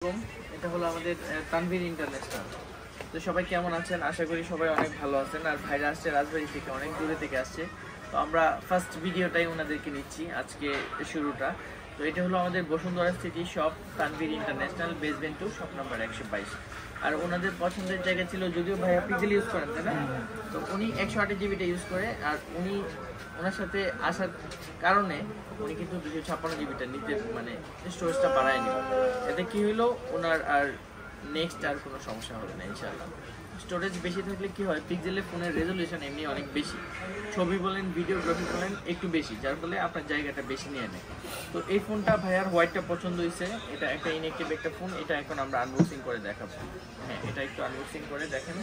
এটা হলো আমাদের তানভীর ইন্টারন্যাশনাল। তো সবাই কেমন আছেন? আশা করি সবাই অনেক ভালো আছেন। আর ভাইরা আসছে রাজবাড়ি থেকে, অনেক দূরে থেকে আসছে। তো আমরা ফার্স্ট ভিডিওটাই ওনাদেরকে নিচ্ছি, আজকে শুরুটা। তো এটা হলো আমাদের Bashundhara city shop Tanvir international, basement 2, shop number 122। আর ওনাদের পছন্দের জায়গা ছিল, যদিও ভাইয়া পিক্সেল ইউজ করেন তাই না, তো উনি 128 জিবিটা ইউজ করে। আর ওনার সাথে আসার কারণে উনি কিন্তু 256 জিবিটা নিতে মানে স্টোরেজটা বাড়ায় নিল। এতে কি হইলো, ওনার আর নেক্সট আর কোনো সমস্যা হবে না ইনশাআল্লাহ। স্টোরেজ বেশি থাকলে কি হয়, পিক্সেলের ফোনের রেজলিউশন এমনি অনেক বেশি, ছবি বলেন ভিডিওগ্রাফি বলেন একটু বেশি, যার ফলে আপনার জায়গাটা বেশি নিয়ে নেয়। তো এই ফোনটা ভাইয়ার হোয়াইটটা পছন্দ হয়েছে, এটা একটা ইনএক্টিভ একটা ফোন। এটা এখন আমরা আনবক্সিং করে দেখাবো। হ্যাঁ, এটা একটু আনবক্সিং করে দেখেন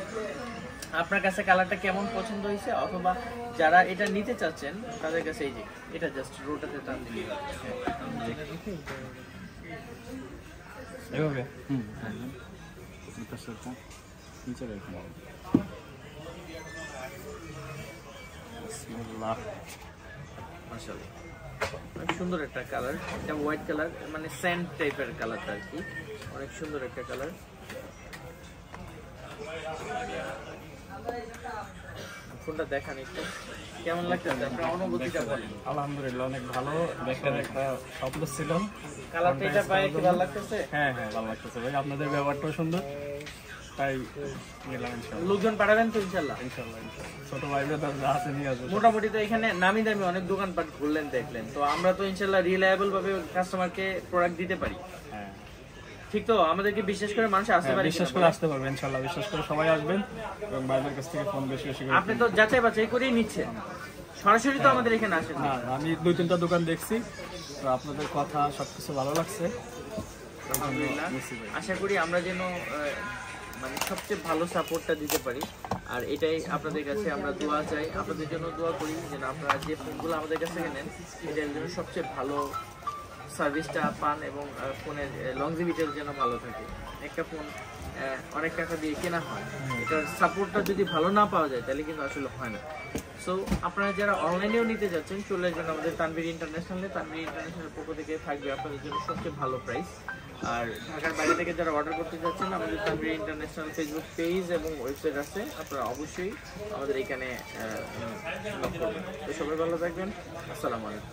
আপনার কাছে কালারটা কেমন পছন্দ হয়েছে, অথবা যারা এটা নিতে চাচ্ছেন তাদের কাছে এই যে এটা জাস্ট রোটাতে টান দিলে এভাবে নিচে রেখে মাশাআল্লাহ, অনেক সুন্দর একটা কালার। এটা হোয়াইট কালার, মানে স্যান্ড টাইপের কালারটা আর কি, অনেক সুন্দর একটা কালার। ফোনটা দেখান একটু, কেমন লাগতেছে আপনার অনুভূতিটা বলেন। আলহামদুলিল্লাহ অনেক ভালো, দেখার একটা স্বপ্ন ছিল। কালারটা এটা পায়ে কি ভালো লাগতেছে? হ্যাঁ ভালো লাগতেছে ভাই, আপনাদের ব্যবহারটাও সুন্দর, তাই গেলাম ইনশাআল্লাহ। লোকজন পাঠাবেন তো ইনশাআল্লাহ? ইনশাআল্লাহ ছোট ভাই ব্রাদার যা আছে নিয়ে আসবে। মোটামুটি তো এখানে নামি দামি অনেক দোকানপাট ঘুরলেন দেখলেন, তো আমরা তো ইনশাআল্লাহ রিলায়েবল ভাবে কাস্টমারকে প্রোডাক্ট দিতে পারি। হ্যাঁ ঠিক তো, আমাদেরকে বিশ্বাস করে মানুষ আসতে পারে, বিশ্বাস করে আসতে পারবে ইনশাআল্লাহ। বিশ্বাস করে সবাই আসবেন এবং ভাইদের কাছ থেকে ফোন বেশি বেশি করে। আপনি তো যাচাই বাছাই করেই নিচ্ছেন, সরাসরি তো আমাদের এখানে আসেন। হ্যাঁ আমি 2-3টা দোকান দেখছি, তো আপনাদের কথা সবকিছু ভালো লাগছে। আলহামদুলিল্লাহ, আশা করি আমরা যেন মানে সবচেয়ে ভালো সাপোর্টটা দিতে পারি। আর এটাই আপনাদের কাছে আমরা দোয়া চাই, আপনাদের জন্য দোয়া করি যেন আপনারা যে ফোনগুলো আমাদের কাছ থেকে নেন এটার জন্য সবচেয়ে ভালো সার্ভিসটা পান এবং ফোনের লংজিভিটিও যেন ভালো থাকে। একটা ফোন অনেক টাকা দিয়ে কেনা হয়, এটার সাপোর্টটা যদি ভালো না পাওয়া যায় তাহলে কিন্তু আসলে হয় না। সো আপনারা যারা অনলাইনেও নিতে যাচ্ছেন চলে আসবেন আমাদের তানভীর ইন্টারন্যাশনালে। তানভীর ইন্টারন্যাশনালের পক্ষ থেকে থাকবে আপনাদের জন্য সবচেয়ে ভালো প্রাইস। আর ঢাকার বাইরে থেকে যারা অর্ডার করতে যাচ্ছেন, আমাদের তানভীর ইন্টারন্যাশনাল ফেসবুক পেজ এবং ওয়েবসাইট আছে, আপনারা অবশ্যই আমাদের এখানে নক করবেন। তো সবাই ভালো থাকবেন, আসসালামু আলাইকুম।